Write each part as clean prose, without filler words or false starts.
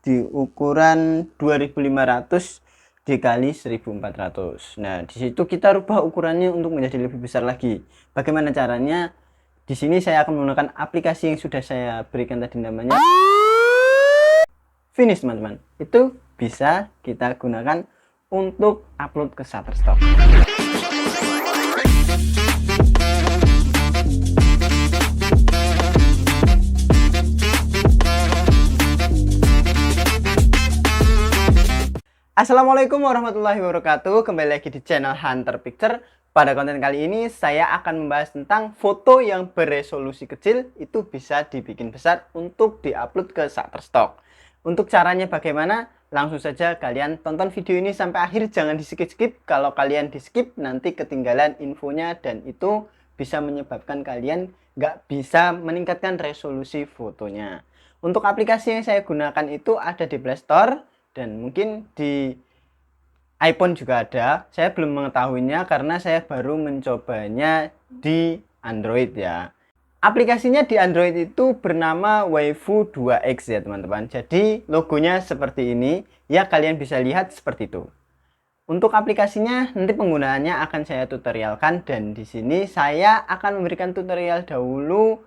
di ukuran 2500 dikali 1400. Nah, di situ kita rubah ukurannya untuk menjadi lebih besar lagi. Bagaimana caranya? Di sini saya akan menggunakan aplikasi yang sudah saya berikan tadi, namanya Finish, teman-teman. Itu bisa kita gunakan untuk upload ke Shutterstock. Assalamualaikum warahmatullahi wabarakatuh. Kembali lagi di channel Hunter Picture. Pada konten kali ini saya akan membahas tentang foto yang beresolusi kecil itu bisa dibikin besar untuk diupload ke Shutterstock. Untuk caranya bagaimana? Langsung saja kalian tonton video ini sampai akhir, jangan di skip-skip. Kalau kalian di skip nanti ketinggalan infonya dan itu bisa menyebabkan kalian nggak bisa meningkatkan resolusi fotonya. Untuk aplikasi yang saya gunakan itu ada di Play Store dan mungkin di iPhone juga ada. Saya belum mengetahuinya karena saya baru mencobanya di Android ya. Aplikasinya di Android itu bernama Waifu 2X ya teman-teman. Jadi logonya seperti ini ya, kalian bisa lihat seperti itu. Untuk aplikasinya nanti penggunaannya akan saya tutorialkan, dan di sini saya akan memberikan tutorial dahulu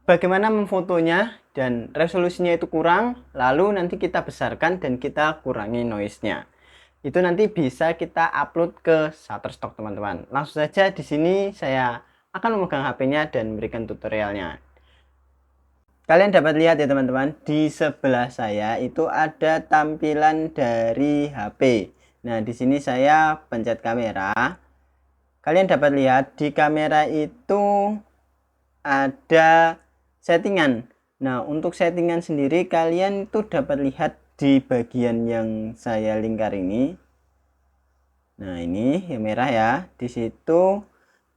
bagaimana memfotonya dan resolusinya itu kurang, lalu nanti kita besarkan dan kita kurangi noise-nya. Itu nanti bisa kita upload ke Shutterstock teman-teman. Langsung saja di sini saya akan memegang HP-nya dan memberikan tutorialnya. Kalian dapat lihat ya teman-teman, di sebelah saya itu ada tampilan dari HP. Nah, di sini saya pencet kamera. Kalian dapat lihat di kamera itu ada settingan. Nah, untuk settingan sendiri kalian tuh dapat lihat di bagian yang saya lingkar ini. Nah, ini yang merah ya. Di situ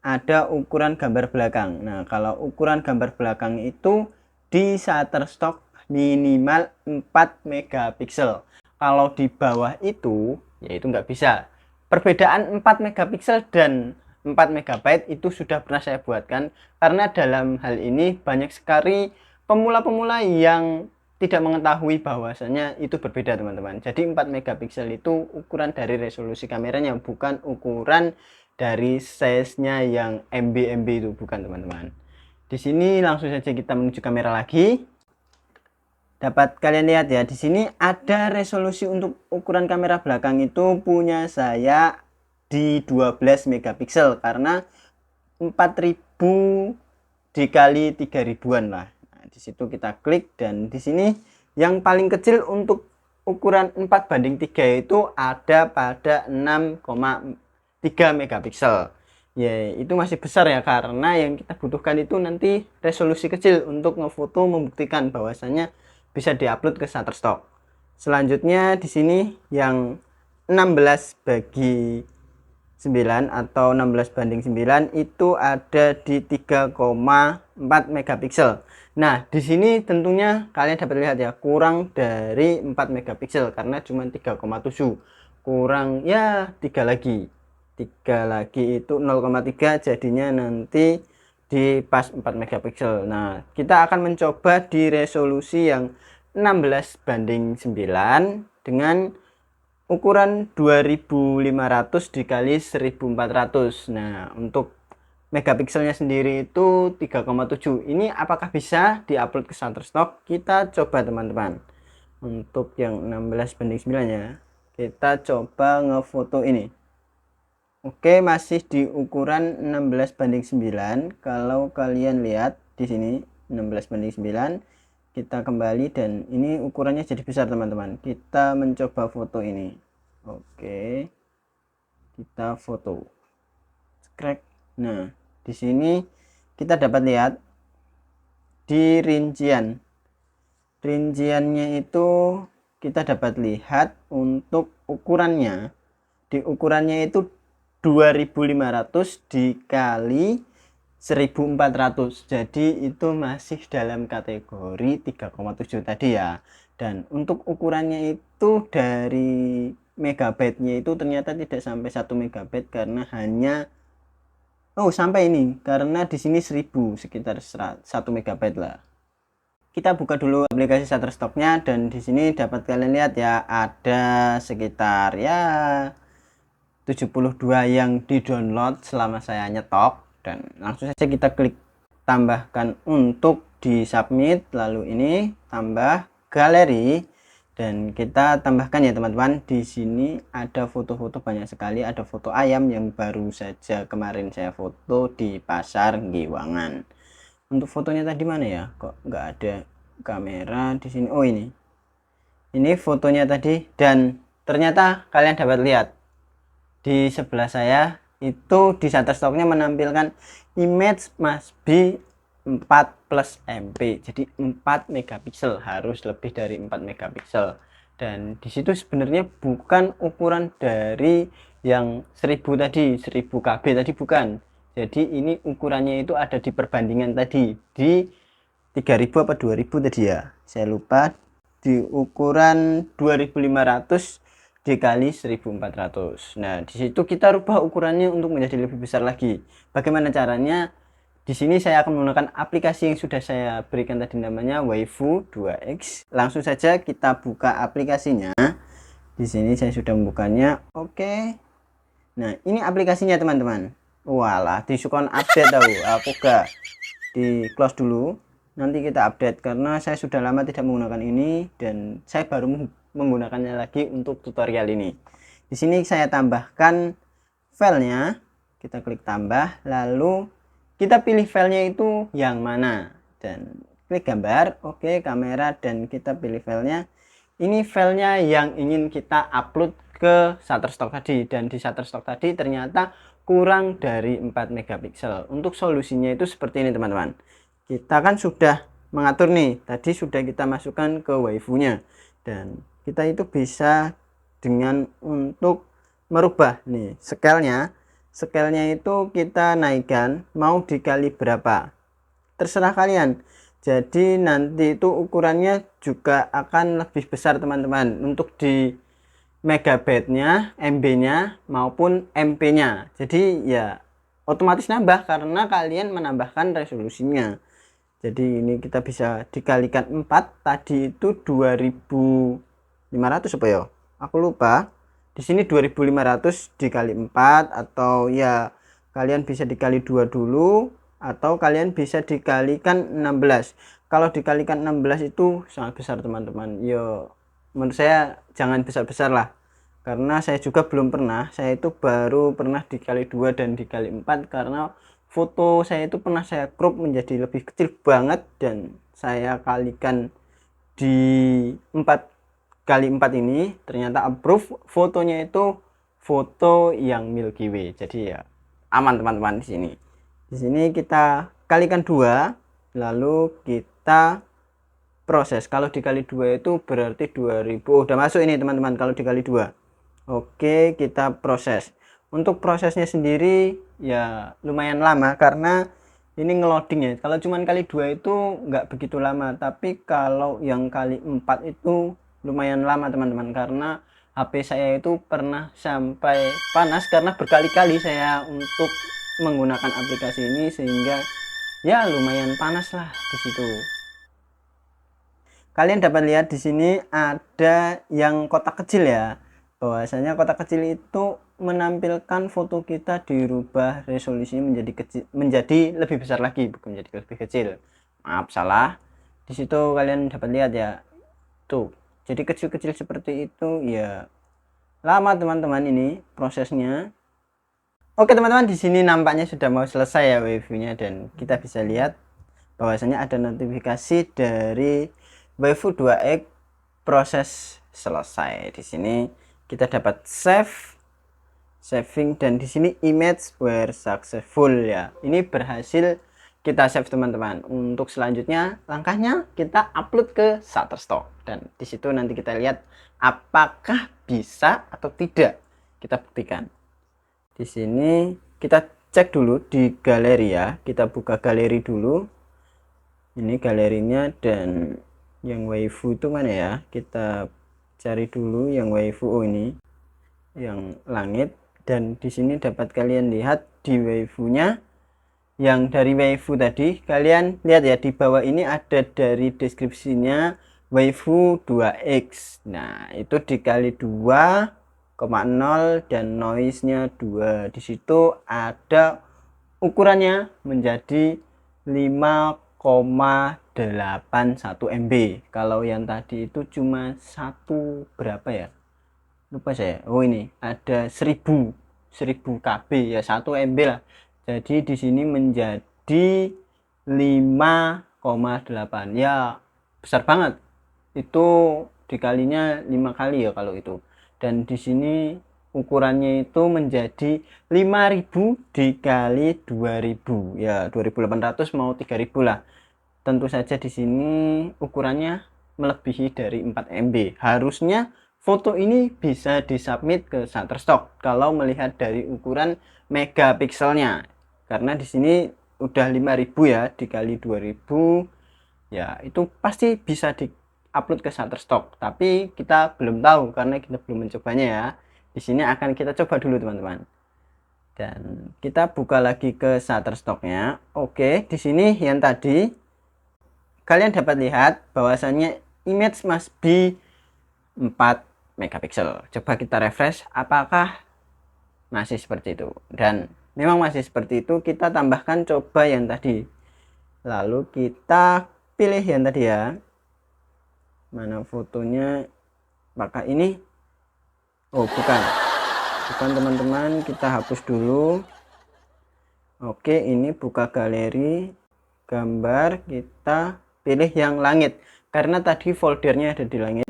ada ukuran gambar belakang. Nah, kalau ukuran gambar belakang itu di Shutterstock minimal 4 megapiksel. Kalau di bawah itu yaitu nggak bisa. Perbedaan 4 megapiksel dan 4 megabyte itu sudah pernah saya buatkan, karena dalam hal ini banyak sekali pemula-pemula yang tidak mengetahui bahwasanya itu berbeda teman-teman. Jadi 4 megapiksel itu ukuran dari resolusi kameranya, bukan ukuran dari size-nya yang MB itu, bukan teman-teman. Di sini langsung saja kita menuju kamera lagi. Dapat kalian lihat ya, di sini ada resolusi untuk ukuran kamera belakang itu punya saya di 12 megapiksel karena 4000 dikali 3000-an lah. Nah, di situ kita klik, dan di sini yang paling kecil untuk ukuran 4:3 itu ada pada 6,3 megapiksel. Ya, itu masih besar ya, karena yang kita butuhkan itu nanti resolusi kecil untuk ngefoto membuktikan bahwasanya bisa diupload ke Shutterstock. Selanjutnya di sini yang 16:9 atau 16:9 itu ada di 3,4 megapiksel. Nah, di sini tentunya kalian dapat lihat ya, kurang dari 4 megapiksel karena cuma 3,7. Kurang ya 3 lagi. 3 lagi itu 0,3, jadinya nanti di pas 4 megapiksel. Nah, kita akan mencoba di resolusi yang 16:9 dengan ukuran 2500 dikali 1400. Nah, untuk megapikselnya sendiri itu 3,7. Ini apakah bisa diupload ke Shutterstock? Kita coba teman-teman. Untuk yang 16:9 ya, kita coba ngefoto ini. Oke, masih di ukuran 16:9. Kalau kalian lihat di sini 16:9, kita kembali dan ini ukurannya jadi besar teman-teman. Kita mencoba foto ini. Oke, kita foto. Crack. Nah, di sini kita dapat lihat di rinciannya itu kita dapat lihat untuk ukurannya. Di ukurannya itu 2500 dikali 1400, jadi itu masih dalam kategori 3,7 tadi ya. Dan untuk ukurannya itu dari megabyte-nya itu ternyata tidak sampai 1 megabyte karena hanya sampai ini, karena di sini 1000, sekitar 1 megabyte lah. kita buka dulu aplikasi Shutterstock-nya, dan di sini dapat kalian lihat ya, ada sekitar ya 72 yang di-download selama saya nyetok. Dan langsung saja kita klik tambahkan untuk di submit, lalu ini tambah galeri, dan kita tambahkan ya teman-teman. Di sini ada foto-foto banyak sekali, ada foto ayam yang baru saja kemarin saya foto di pasar Giwangan. Untuk fotonya tadi mana ya, kok nggak ada kamera di sini. Oh, ini fotonya tadi. Dan ternyata kalian dapat lihat di sebelah saya itu di Shutterstock-nya menampilkan image must be 4 plus MP, jadi 4 megapiksel, harus lebih dari 4 megapiksel. Dan disitu sebenarnya bukan ukuran dari yang 1000 tadi, 1000 KB tadi, bukan. Jadi ini ukurannya itu ada di perbandingan tadi di 3000 apa 2000 tadi ya, saya lupa. Di ukuran 2500 dikali 1400. Nah, di situ kita rubah ukurannya untuk menjadi lebih besar lagi. Bagaimana caranya? Di sini saya akan menggunakan aplikasi yang sudah saya berikan tadi, namanya Waifu 2X. Langsung saja kita buka aplikasinya. Di sini saya sudah membukanya. Oke. Nah, ini aplikasinya teman-teman. Walah, disukai update tahu. Aku gak di close dulu. Nanti kita update karena saya sudah lama tidak menggunakan ini dan saya baru menggunakannya lagi untuk tutorial ini. Di sini saya tambahkan filenya. Kita klik tambah, lalu kita pilih filenya itu yang mana, dan klik gambar, oke, kamera, dan kita pilih filenya. Ini filenya yang ingin kita upload ke Shutterstock tadi, dan di Shutterstock tadi ternyata kurang dari 4 megapiksel. Untuk solusinya itu seperti ini teman-teman. Kita kan sudah mengatur nih, tadi sudah kita masukkan ke waifunya, dan kita itu bisa dengan untuk merubah nih scale-nya itu kita naikkan, mau dikali berapa terserah kalian. Jadi nanti itu ukurannya juga akan lebih besar teman-teman, untuk di megabyte-nya, MB-nya maupun MP-nya. Jadi ya otomatis nambah karena kalian menambahkan resolusinya. Jadi ini kita bisa dikalikan 4, tadi itu 2500 apa ya, aku lupa. Di sini 2500 dikali 4, atau ya kalian bisa dikali 2 dulu, atau kalian bisa dikalikan 16. Kalau dikalikan 16 itu sangat besar teman-teman. Yo, menurut saya jangan besar-besar lah, karena saya juga belum pernah. Saya itu baru pernah dikali 2 dan dikali 4 karena foto saya itu pernah saya crop menjadi lebih kecil banget, dan saya kalikan di 4 kali 4 ini ternyata approve, fotonya itu foto yang Milky Way. Jadi ya aman teman-teman. Di sini kita kalikan 2, lalu kita proses. Kalau dikali 2 itu berarti 2000. Oh, udah masuk ini teman-teman kalau dikali 2. Oke, kita proses. Untuk prosesnya sendiri ya lumayan lama karena ini ngeloading ya. Kalau cuman kali 2 itu nggak begitu lama, tapi kalau yang kali 4 itu lumayan lama teman-teman, karena HP saya itu pernah sampai panas karena berkali-kali saya untuk menggunakan aplikasi ini, sehingga ya lumayan panas lah di situ. Kalian dapat lihat di sini ada yang kotak kecil ya. Bahwasanya kotak kecil itu menampilkan foto kita dirubah resolusinya menjadi kecil, menjadi lebih besar lagi, bukan menjadi lebih kecil. Maaf, salah. Di situ kalian dapat lihat ya. Tuh, jadi kecil-kecil seperti itu ya. Lama teman-teman ini prosesnya. Oke teman-teman, di sini nampaknya sudah mau selesai ya waifu-nya, dan kita bisa lihat bahwasanya ada notifikasi dari Waifu 2X proses selesai. Di sini kita dapat saving, dan di sini image were successful ya. Ini berhasil kita save teman-teman. Untuk selanjutnya langkahnya kita upload ke Shutterstock, dan di situ nanti kita lihat apakah bisa atau tidak. Kita buktikan. Di sini kita cek dulu di galeri ya. Kita buka galeri dulu. Ini galerinya, dan yang waifu itu mana ya? Kita cari dulu yang waifu. Oh, ini yang langit. Dan di sini dapat kalian lihat di waifunya yang dari waifu tadi, kalian lihat ya di bawah ini ada dari deskripsinya waifu 2x. Nah, itu dikali 2,0 dan noise-nya 2. Di situ ada ukurannya menjadi 5,81 MB. Kalau yang tadi itu cuma satu berapa ya? Lupa saya. Oh, ini ada 1000 KB ya, 1 MB lah. Jadi di sini menjadi 5,8. Ya, besar banget. Itu dikalinya 5 kali ya kalau itu. Dan di sini ukurannya itu menjadi 5000 dikali 2000. Ya, 2800 mau 3000 lah. Tentu saja di sini ukurannya melebihi dari 4 MB. Harusnya foto ini bisa disubmit ke Shutterstock kalau melihat dari ukuran megapikselnya. Karena di sini udah 5000 ya dikali 2000. Ya, itu pasti bisa di-upload ke Shutterstock. Tapi kita belum tahu karena kita belum mencobanya ya. Di sini akan kita coba dulu teman-teman. Dan kita buka lagi ke Shutterstocknya. Oke, di sini yang tadi kalian dapat lihat bahwasannya image must be 4 megapiksel. Coba kita refresh apakah masih seperti itu. Dan memang masih seperti itu. Kita tambahkan coba yang tadi. Lalu kita pilih yang tadi ya. Mana fotonya? Apakah ini? Oh, bukan. Bukan teman-teman, kita hapus dulu. Oke, ini buka galeri gambar, kita pilih yang langit karena tadi foldernya ada di langit,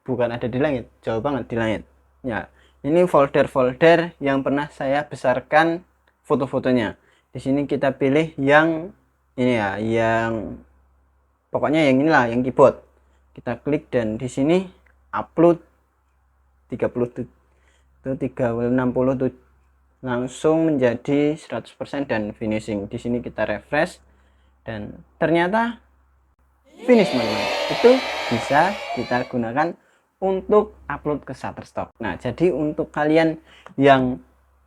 bukan ada di langit, jauh banget di langit ya. Ini folder-folder yang pernah saya besarkan foto-fotonya. Di sini kita pilih yang ini ya, yang pokoknya yang inilah, yang keyboard. Kita klik dan di sini upload 30 tuh 360 tuh langsung menjadi 100% dan finishing. Di sini kita refresh dan ternyata finish teman-teman. Itu bisa kita gunakan untuk upload ke Shutterstock. Nah, jadi untuk kalian yang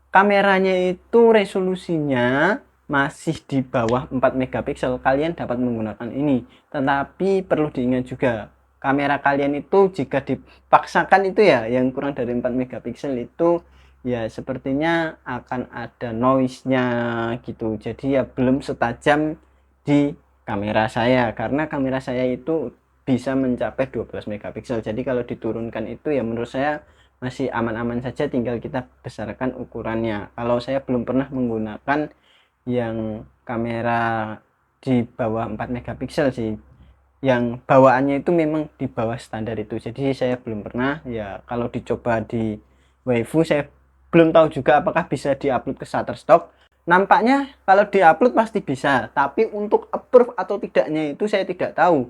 kameranya itu resolusinya masih di bawah 4 megapiksel, kalian dapat menggunakan ini. Tetapi perlu diingat juga, kamera kalian itu jika dipaksakan itu ya yang kurang dari 4 megapiksel itu ya sepertinya akan ada noise-nya gitu. Jadi ya belum setajam di kamera saya, karena kamera saya itu bisa mencapai 12 megapiksel. Jadi kalau diturunkan itu ya menurut saya masih aman-aman saja, tinggal kita besarkan ukurannya. Kalau saya belum pernah menggunakan yang kamera di bawah 4 megapiksel sih, yang bawaannya itu memang di bawah standar itu, jadi saya belum pernah ya. Kalau dicoba di waifu saya belum tahu juga apakah bisa diupload ke Shutterstock. Nampaknya kalau diupload pasti bisa, tapi untuk approve atau tidaknya itu saya tidak tahu.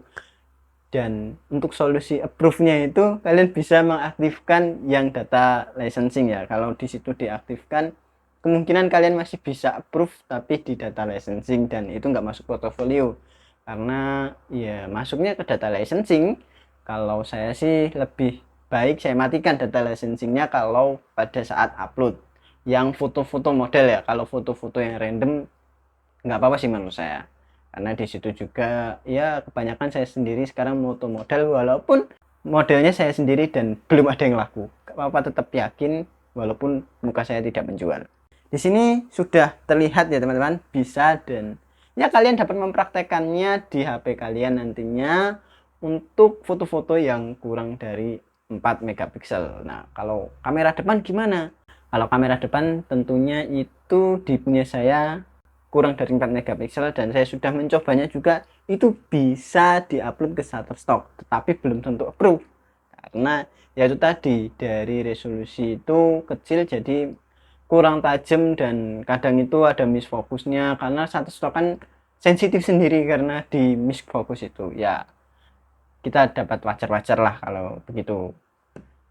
Dan untuk solusi approve-nya itu kalian bisa mengaktifkan yang data licensing ya. Kalau di situ diaktifkan, kemungkinan kalian masih bisa approve tapi di data licensing, dan itu nggak masuk portofolio karena ya masuknya ke data licensing. Kalau saya sih lebih baik saya matikan data licensingnya kalau pada saat upload yang foto-foto model ya. Kalau foto-foto yang random nggak apa-apa sih menurut saya, karena di situ juga ya kebanyakan saya sendiri sekarang foto model, walaupun modelnya saya sendiri dan belum ada yang laku, nggak apa-apa, tetap yakin walaupun muka saya tidak menjual. Di sini sudah terlihat ya teman-teman, bisa, dan ya kalian dapat mempraktekannya di HP kalian nantinya untuk foto-foto yang kurang dari 4 megapiksel. Nah, kalau kamera depan gimana? Kalau kamera depan tentunya itu di punya saya kurang dari 4 megapiksel, dan saya sudah mencobanya juga, itu bisa diupload ke Shutterstock, tetapi belum tentu approve karena ya itu tadi, dari resolusi itu kecil jadi kurang tajam, dan kadang itu ada miss fokusnya karena Shutterstock kan sensitif sendiri karena di miss fokus itu ya. Kita dapat wajar-wajar lah kalau begitu.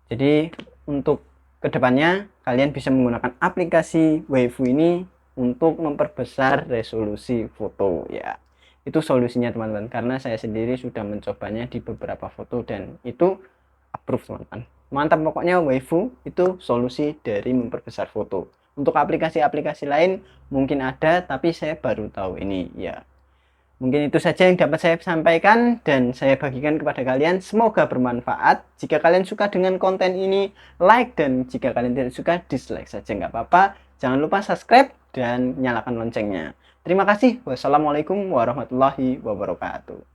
Jadi untuk kedepannya kalian bisa menggunakan aplikasi waifu ini untuk memperbesar resolusi foto ya. Itu solusinya teman-teman, karena saya sendiri sudah mencobanya di beberapa foto dan itu approve teman-teman. Mantap pokoknya, waifu itu solusi dari memperbesar foto. Untuk aplikasi-aplikasi lain mungkin ada, tapi saya baru tahu ini ya. Mungkin itu saja yang dapat saya sampaikan dan saya bagikan kepada kalian. Semoga bermanfaat. Jika kalian suka dengan konten ini, like, dan jika kalian tidak suka, dislike saja nggak apa-apa. Jangan lupa subscribe dan nyalakan loncengnya. Terima kasih. Wassalamualaikum warahmatullahi wabarakatuh.